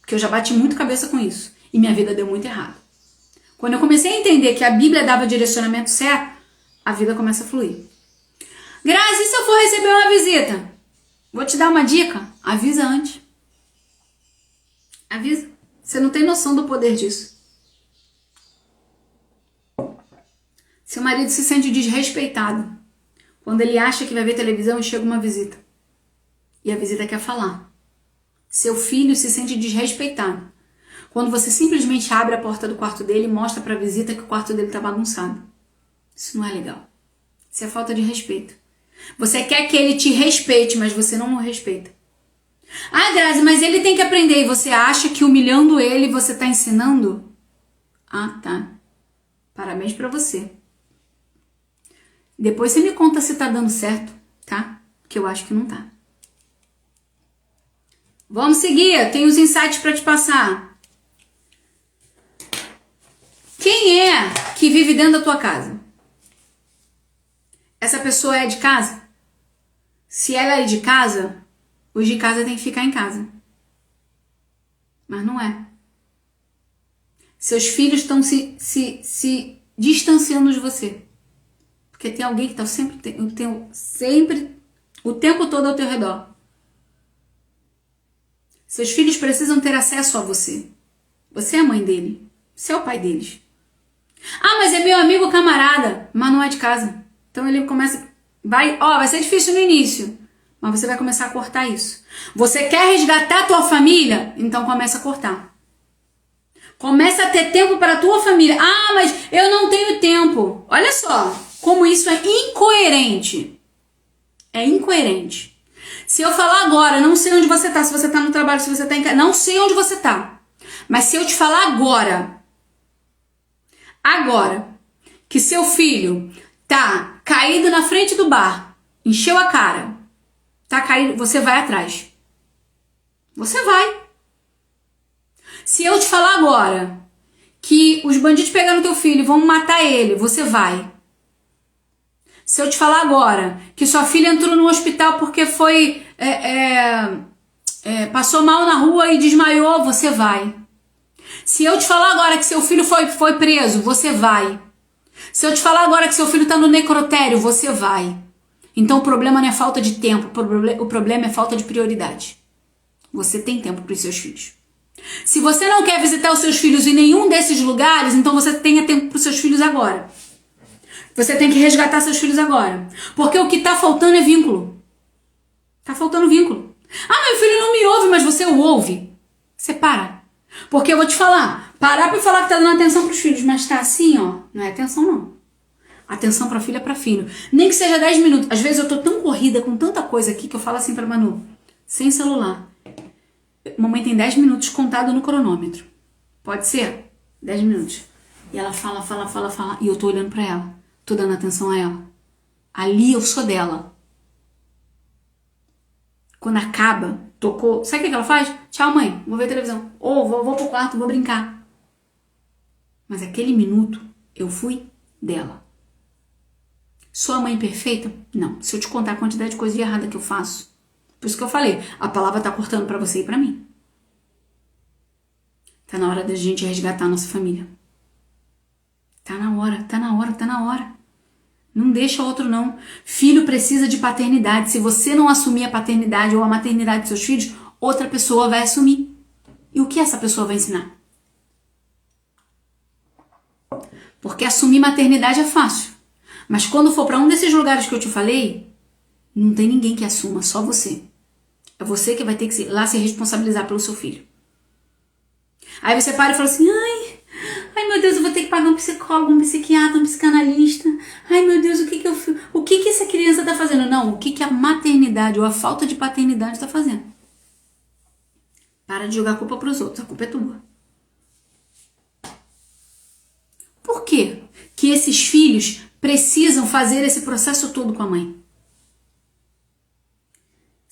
Porque eu já bati muito cabeça com isso. E minha vida deu muito errado. Quando eu comecei a entender que a Bíblia dava o direcionamento certo, a vida começa a fluir. Grazi, e se eu for receber uma visita? Vou te dar uma dica. Avisa antes. Avisa. Você não tem noção do poder disso. Seu marido se sente desrespeitado quando ele acha que vai ver televisão e chega uma visita. E a visita quer falar. Seu filho se sente desrespeitado quando você simplesmente abre a porta do quarto dele e mostra pra visita que o quarto dele tá bagunçado. Isso não é legal. Isso é falta de respeito. Você quer que ele te respeite, mas você não o respeita. Grazi, mas ele tem que aprender. E você acha que humilhando ele você tá ensinando? Tá. Parabéns pra você. Depois você me conta se tá dando certo, tá? Que eu acho que não tá. Vamos seguir. Tem os insights pra te passar. Quem é que vive dentro da tua casa? Essa pessoa é de casa? Se ela é de casa, os de casa têm que ficar em casa. Mas não é. Seus filhos estão se distanciando de você. Porque tem alguém que está sempre o tempo todo ao teu redor. Seus filhos precisam ter acesso a você. Você é a mãe dele. Você é o pai deles. Ah, mas é meu amigo camarada. Mas não é de casa. Então ele começa... Vai ser difícil no início. Mas você vai começar a cortar isso. Você quer resgatar a tua família? Então começa a cortar. Começa a ter tempo para a tua família. Ah, mas eu não tenho tempo. Olha só como isso é incoerente. É incoerente. Se eu falar agora, não sei onde você está, se você está no trabalho, se você está em casa, não sei onde você está. Mas se eu te falar agora, que seu filho tá caído na frente do bar, encheu a cara, tá caído, você vai atrás. Você vai. Se eu te falar agora que os bandidos pegaram teu filho e vão matar ele, você vai. Se eu te falar agora que sua filha entrou no hospital porque passou mal na rua e desmaiou, você vai. Se eu te falar agora que seu filho foi preso, você vai. Se eu te falar agora que seu filho está no necrotério, você vai. Então o problema não é falta de tempo, o problema é falta de prioridade. Você tem tempo para os seus filhos. Se você não quer visitar os seus filhos em nenhum desses lugares, então você tenha tempo para os seus filhos agora. Você tem que resgatar seus filhos agora. Porque o que está faltando é vínculo. Está faltando vínculo. Ah, meu filho não me ouve, mas você o ouve. Você para. Porque eu vou te falar. Parar para falar que está dando atenção para os filhos, mas está assim, ó. Não é atenção, não. Atenção para filha, para filho. Nem que seja 10 minutos. Às vezes eu tô tão corrida com tanta coisa aqui que eu falo assim para Manu. Sem celular. Mamãe tem 10 minutos contado no cronômetro. Pode ser? 10 minutos. E ela fala. E eu tô olhando para ela. Tô dando atenção a ela. Ali eu sou dela. Quando acaba, tocou. Sabe o que ela faz? Tchau, mãe. Vou ver televisão. Ou vou pro quarto, vou brincar. Mas aquele minuto eu fui dela. Sou a mãe perfeita? Não. Se eu te contar a quantidade de coisa de errada que eu faço. Por isso que eu falei. A palavra tá cortando pra você e pra mim. Tá na hora da gente resgatar a nossa família. Tá na hora. Não deixa outro não. Filho precisa de paternidade. Se você não assumir a paternidade ou a maternidade dos seus filhos, outra pessoa vai assumir. E o que essa pessoa vai ensinar? Porque assumir maternidade é fácil. Mas quando for para um desses lugares que eu te falei, não tem ninguém que assuma, só você. É você que vai ter que lá se responsabilizar pelo seu filho. Aí você para e fala assim, ai meu Deus, eu vou ter que pagar um psicólogo, um psiquiatra, um psicanalista. Ai meu Deus, o que essa criança tá fazendo? Não, o que a maternidade ou a falta de paternidade tá fazendo? Para de jogar a culpa pros outros, a culpa é tua. Por quê que esses filhos precisam fazer esse processo todo com a mãe?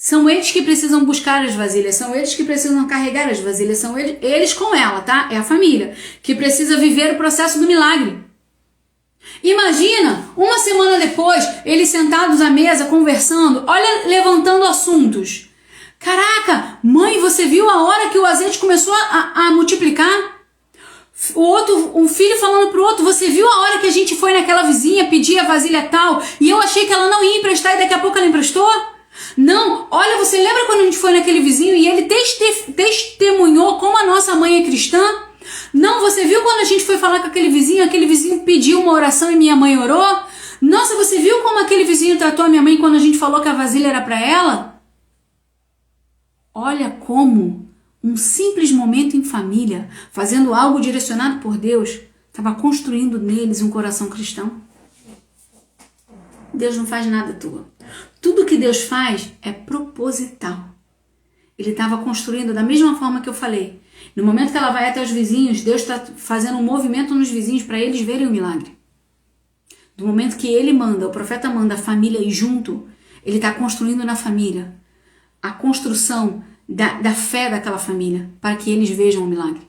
São eles que precisam buscar as vasilhas, são eles que precisam carregar as vasilhas, são eles com ela, tá? É a família que precisa viver o processo do milagre. Imagina, uma semana depois, eles sentados à mesa, conversando, olha, levantando assuntos. Caraca, mãe, você viu a hora que o azeite começou a multiplicar? Um filho falando pro outro, você viu a hora que a gente foi naquela vizinha pedir a vasilha tal, e eu achei que ela não ia emprestar e daqui a pouco ela emprestou? Não, olha, você lembra quando a gente foi naquele vizinho e ele testemunhou como a nossa mãe é cristã? Não, você viu quando a gente foi falar com aquele vizinho pediu uma oração e minha mãe orou? Nossa, você viu como aquele vizinho tratou a minha mãe quando a gente falou que a vasilha era para ela? Olha como um simples momento em família, fazendo algo direcionado por Deus, estava construindo neles um coração cristão. Deus não faz nada à toa. Tudo que Deus faz é proposital. Ele estava construindo da mesma forma que eu falei. No momento que ela vai até os vizinhos, Deus está fazendo um movimento nos vizinhos para eles verem o milagre. Do momento que ele manda, o profeta manda a família ir junto, ele está construindo na família a construção da fé daquela família para que eles vejam o milagre.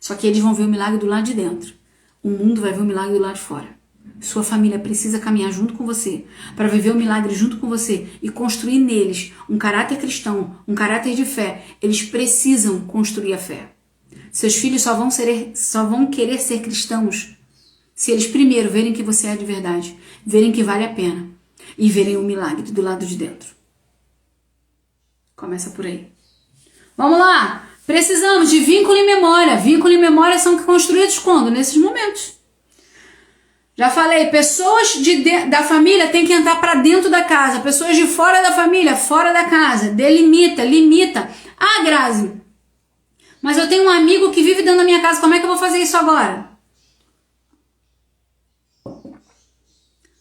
Só que eles vão ver o milagre do lado de dentro. O mundo vai ver o milagre do lado de fora. Sua família precisa caminhar junto com você, para viver o milagre junto com você e construir neles um caráter cristão, um caráter de fé. Eles precisam construir a fé. Seus filhos só vão querer ser cristãos se eles primeiro verem que você é de verdade, verem que vale a pena e verem o milagre do lado de dentro. Começa por aí. Vamos lá! Precisamos de vínculo e memória. Vínculo e memória são construídos quando? Nesses momentos. Já falei, pessoas da família têm que entrar para dentro da casa. Pessoas de fora da família, fora da casa. Delimita, limita. Ah, Grazi, mas eu tenho um amigo que vive dentro da minha casa. Como é que eu vou fazer isso agora?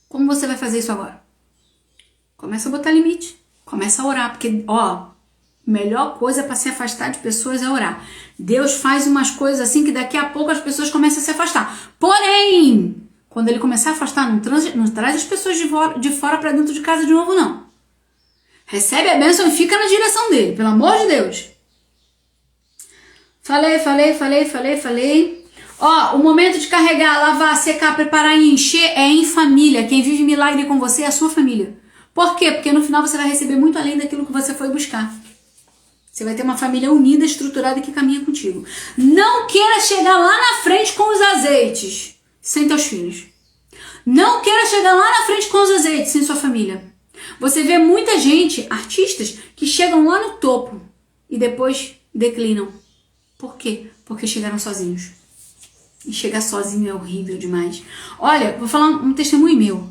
Como você vai fazer isso agora? Começa a botar limite. Começa a orar. Porque, melhor coisa para se afastar de pessoas é orar. Deus faz umas coisas assim que daqui a pouco as pessoas começam a se afastar. Porém, quando ele começar a afastar, não traz as pessoas de fora para dentro de casa de novo, não. Recebe a bênção e fica na direção dele, pelo amor de Deus. Falei. O momento de carregar, lavar, secar, preparar e encher é em família. Quem vive milagre com você é a sua família. Por quê? Porque no final você vai receber muito além daquilo que você foi buscar. Você vai ter uma família unida, estruturada que caminha contigo. Não queira chegar lá na frente com os azeites sem teus filhos. Não queira chegar lá na frente com os azeites sem sua família. Você vê muita gente, artistas, que chegam lá no topo e depois declinam. Por quê? Porque chegaram sozinhos. E chegar sozinho é horrível demais. Olha, vou falar um testemunho meu.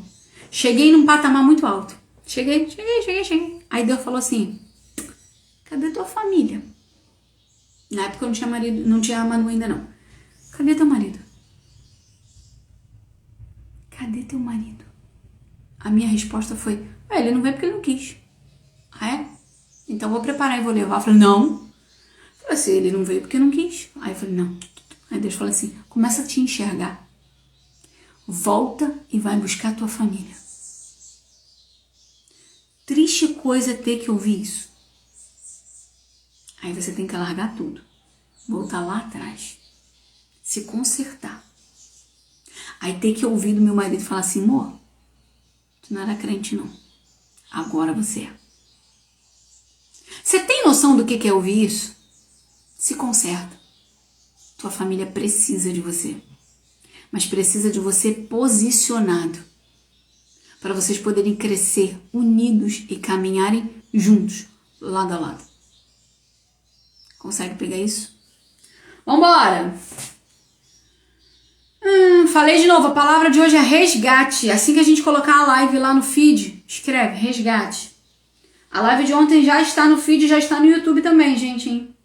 Cheguei num patamar muito alto. Cheguei. Aí Deus falou assim: cadê tua família? Na época eu não tinha marido, não tinha Manu ainda não. Cadê teu marido? Cadê teu marido? A minha resposta foi: ele não veio porque ele não quis. Ah, é? Então eu vou preparar e vou levar. Eu falei: não. Eu falei assim: ele não veio porque não quis. Aí eu falei: não. Aí Deus falou assim: começa a te enxergar. Volta e vai buscar tua família. Triste coisa é ter que ouvir isso. Aí você tem que largar tudo. Voltar lá atrás. Se consertar. Aí ter que ouvir do meu marido falar assim: amor, tu não era crente não. Agora você é. Você tem noção do que é ouvir isso? Se conserta. Tua família precisa de você. Mas precisa de você posicionado. Para vocês poderem crescer unidos e caminharem juntos, lado a lado. Consegue pegar isso? Vambora! Falei de novo, a palavra de hoje é resgate. Assim que a gente colocar a live lá no feed, escreve resgate. A live de ontem já está no feed, já está no YouTube também, gente, hein?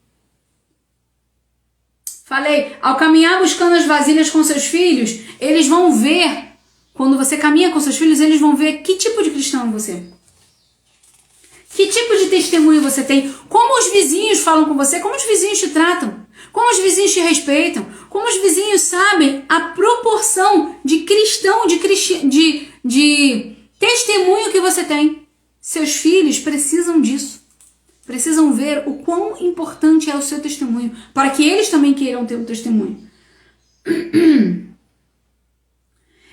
Falei, ao caminhar buscando as vasilhas com seus filhos, eles vão ver, quando você caminha com seus filhos, eles vão ver que tipo de cristão é você. Que tipo de testemunho você tem? Como os vizinhos falam com você? Como os vizinhos te tratam? Como os vizinhos te respeitam? Como os vizinhos sabem a proporção de cristão, de testemunho que você tem? Seus filhos precisam disso. Precisam ver o quão importante é o seu testemunho, para que eles também queiram ter um testemunho.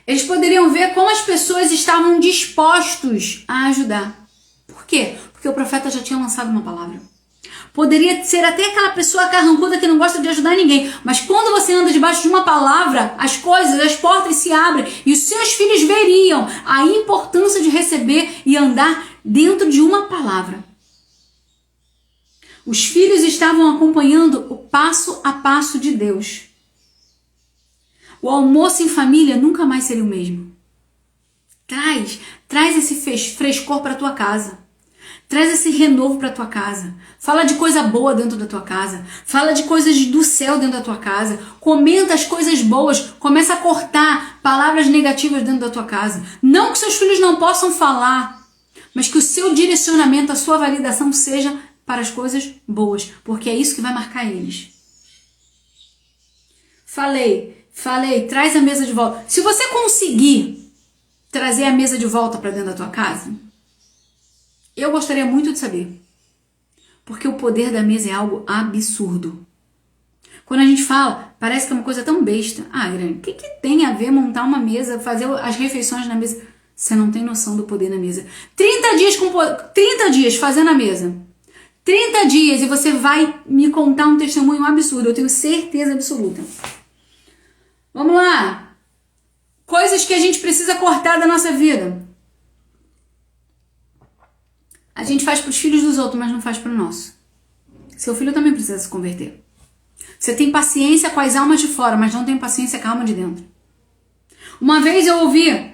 Eles poderiam ver como as pessoas estavam dispostos a ajudar. Por quê? Porque o profeta já tinha lançado uma palavra. Poderia ser até aquela pessoa carrancuda que não gosta de ajudar ninguém, mas quando você anda debaixo de uma palavra, as coisas, as portas se abrem e os seus filhos veriam a importância de receber e andar dentro de uma palavra. Os filhos estavam acompanhando o passo a passo de Deus. O almoço em família nunca mais seria o mesmo. Traz esse frescor para tua casa. Traz esse renovo para tua casa. Fala de coisa boa dentro da tua casa. Fala de coisas do céu dentro da tua casa. Comenta as coisas boas. Começa a cortar palavras negativas dentro da tua casa. Não que seus filhos não possam falar, mas que o seu direcionamento, a sua validação seja para as coisas boas, porque é isso que vai marcar eles. Falei, traz a mesa de volta. Se você conseguir trazer a mesa de volta para dentro da tua casa, eu gostaria muito de saber. Porque o poder da mesa é algo absurdo. Quando a gente fala Parece que é uma coisa tão besta. Ah, Grande, o que tem a ver montar uma mesa, fazer as refeições na mesa? Você não tem noção do poder na mesa. 30 dias fazendo a mesa. 30 dias e você vai me contar um testemunho absurdo. Eu tenho certeza absoluta. Vamos lá. Coisas que a gente precisa cortar da nossa vida. A gente faz para os filhos dos outros, mas não faz para o nosso. Seu filho também precisa se converter. Você tem paciência com as almas de fora, mas não tem paciência com a alma de dentro. Uma vez eu ouvi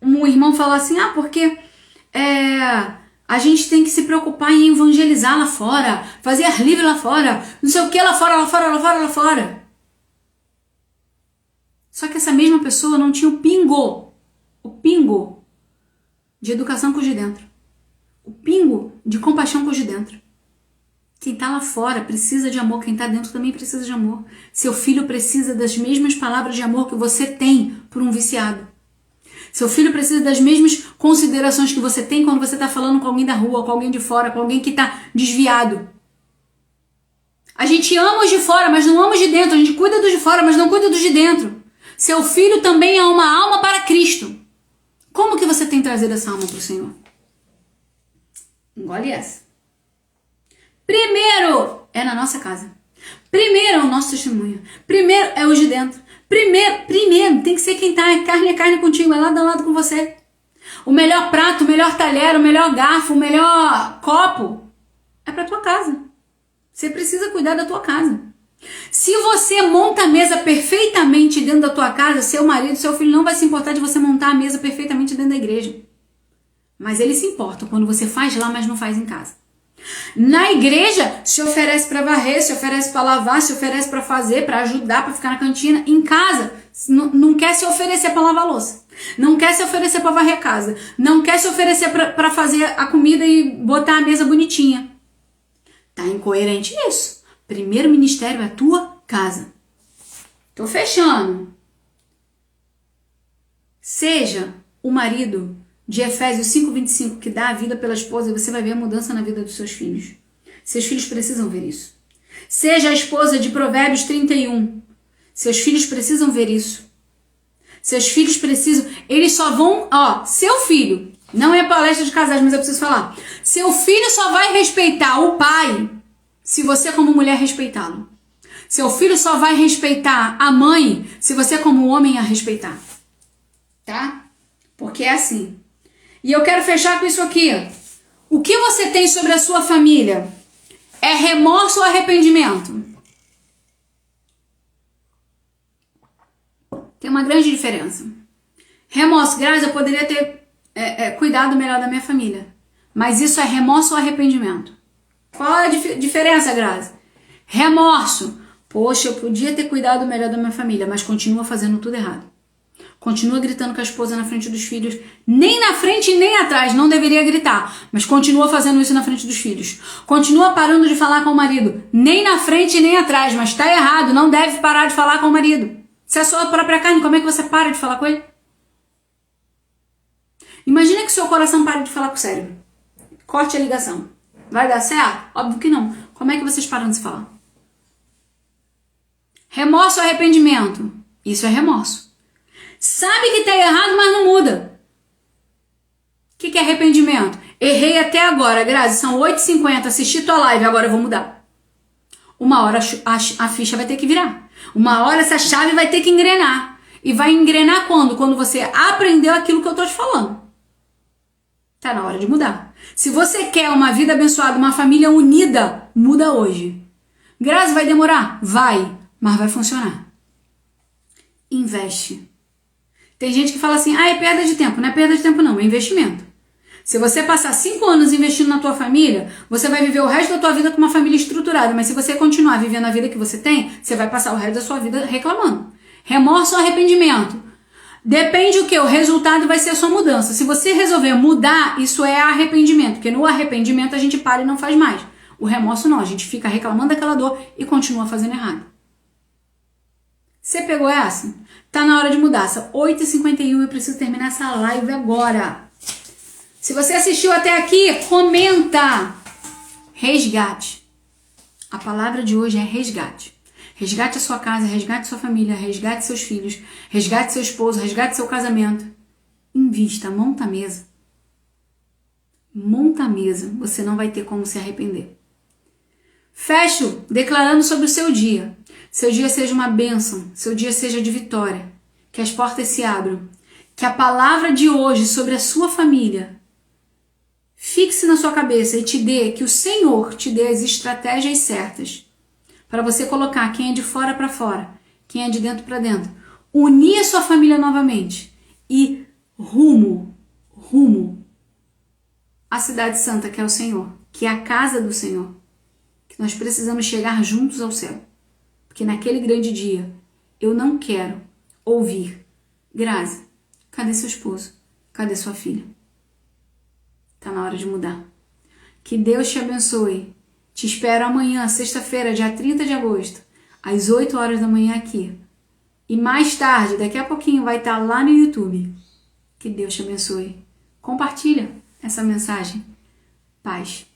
um irmão falar assim, porque a gente tem que se preocupar em evangelizar lá fora, fazer livre lá fora, não sei o que lá fora, lá fora, lá fora, lá fora. Só que essa mesma pessoa não tinha o pingo de educação com os de dentro. O pingo de compaixão com os de dentro. Quem tá lá fora precisa de amor, quem tá dentro também precisa de amor. Seu filho precisa das mesmas palavras de amor que você tem por um viciado. Seu filho precisa das mesmas considerações que você tem quando você tá falando com alguém da rua, com alguém de fora, com alguém que tá desviado. A gente ama os de fora, mas não ama os de dentro. A gente cuida dos de fora, mas não cuida dos de dentro. Seu filho também é uma alma para Cristo. Como que você tem trazido essa alma para o Senhor? Engole essa. Primeiro é na nossa casa. Primeiro é o nosso testemunho. Primeiro é os de dentro. Primeiro tem que ser quem tá. É carne contigo, é lado a lado com você. O melhor prato, o melhor talher, o melhor garfo, o melhor copo é para tua casa. Você precisa cuidar da tua casa. Se você monta a mesa perfeitamente dentro da tua casa, seu marido, seu filho não vai se importar de você montar a mesa perfeitamente dentro da igreja. Mas eles se importam quando você faz lá, mas não faz em casa. Na igreja, se oferece para varrer, se oferece para lavar, se oferece para fazer, para ajudar, para ficar na cantina. Em casa, não quer se oferecer para lavar a louça. Não quer se oferecer para varrer a casa. Não quer se oferecer para fazer a comida e botar a mesa bonitinha. Tá incoerente isso. Primeiro ministério é a tua casa. Tô fechando. Seja o marido de Efésios 5:25 que dá a vida pela esposa, e você vai ver a mudança na vida dos seus filhos. Seus filhos precisam ver isso. Seja a esposa de Provérbios 31. Seus filhos precisam ver isso. Seus filhos precisam... Eles só vão... seu filho... Não é palestra de casais, mas eu preciso falar. Seu filho só vai respeitar o pai se você como mulher respeitá-lo. Seu filho só vai respeitar a mãe se você como homem a respeitar. Tá? Porque é assim. E eu quero fechar com isso aqui. O que você tem sobre a sua família? É remorso ou arrependimento? Tem uma grande diferença. Remorso, Grazi, eu poderia ter cuidado melhor da minha família. Mas isso é remorso ou arrependimento? Qual é a diferença, Grazi? Remorso. Poxa, eu podia ter cuidado melhor da minha família, mas continua fazendo tudo errado. Continua gritando com a esposa na frente dos filhos. Nem na frente e nem atrás. Não deveria gritar. Mas continua fazendo isso na frente dos filhos. Continua parando de falar com o marido. Nem na frente e nem atrás. Mas tá errado. Não deve parar de falar com o marido. Se é a sua própria carne, como é que você para de falar com ele? Imagina que o seu coração pare de falar com o cérebro. Corte a ligação. Vai dar certo? Óbvio que não. Como é que vocês param de se falar? Remorso ou arrependimento? Isso é remorso. Sabe que tá errado, mas não muda. O que é arrependimento? Errei até agora, Grazi, são 8h50, assisti tua live, agora eu vou mudar. Uma hora a ficha vai ter que virar. Uma hora essa chave vai ter que engrenar. E vai engrenar quando? Quando você aprendeu aquilo que eu tô te falando. Tá na hora de mudar. Se você quer uma vida abençoada, uma família unida, muda hoje. Grazi, vai demorar? Vai, mas vai funcionar. Investe. Tem gente que fala assim, é perda de tempo. Não é perda de tempo não, é investimento. Se você passar 5 anos investindo na tua família, você vai viver o resto da tua vida com uma família estruturada. Mas se você continuar vivendo a vida que você tem, você vai passar o resto da sua vida reclamando. Remorso ou arrependimento? Depende o que? O resultado vai ser a sua mudança. Se você resolver mudar, isso é arrependimento. Porque no arrependimento a gente para e não faz mais. O remorso não, a gente fica reclamando daquela dor e continua fazendo errado. Você pegou essa? Tá na hora de mudar. São 8h51, eu preciso terminar essa live agora. Se você assistiu até aqui, comenta. Resgate. A palavra de hoje é resgate. Resgate a sua casa, resgate sua família, resgate seus filhos, resgate seu esposo, resgate seu casamento. Invista, monta a mesa. Monta a mesa, você não vai ter como se arrepender. Fecho declarando sobre o seu dia. Seu dia seja uma bênção, seu dia seja de vitória. Que as portas se abram. Que a palavra de hoje sobre a sua família fixe na sua cabeça e que o Senhor te dê as estratégias certas para você colocar quem é de fora para fora, quem é de dentro para dentro. Unir a sua família novamente e rumo à cidade santa que é o Senhor, que é a casa do Senhor. Que nós precisamos chegar juntos ao céu. Porque naquele grande dia eu não quero ouvir: Grazi, cadê seu esposo? Cadê sua filha? Tá na hora de mudar. Que Deus te abençoe. Te espero amanhã, sexta-feira, dia 30 de agosto, às 8 horas da manhã aqui. E mais tarde, daqui a pouquinho, vai estar lá no YouTube. Que Deus te abençoe. Compartilha essa mensagem. Paz.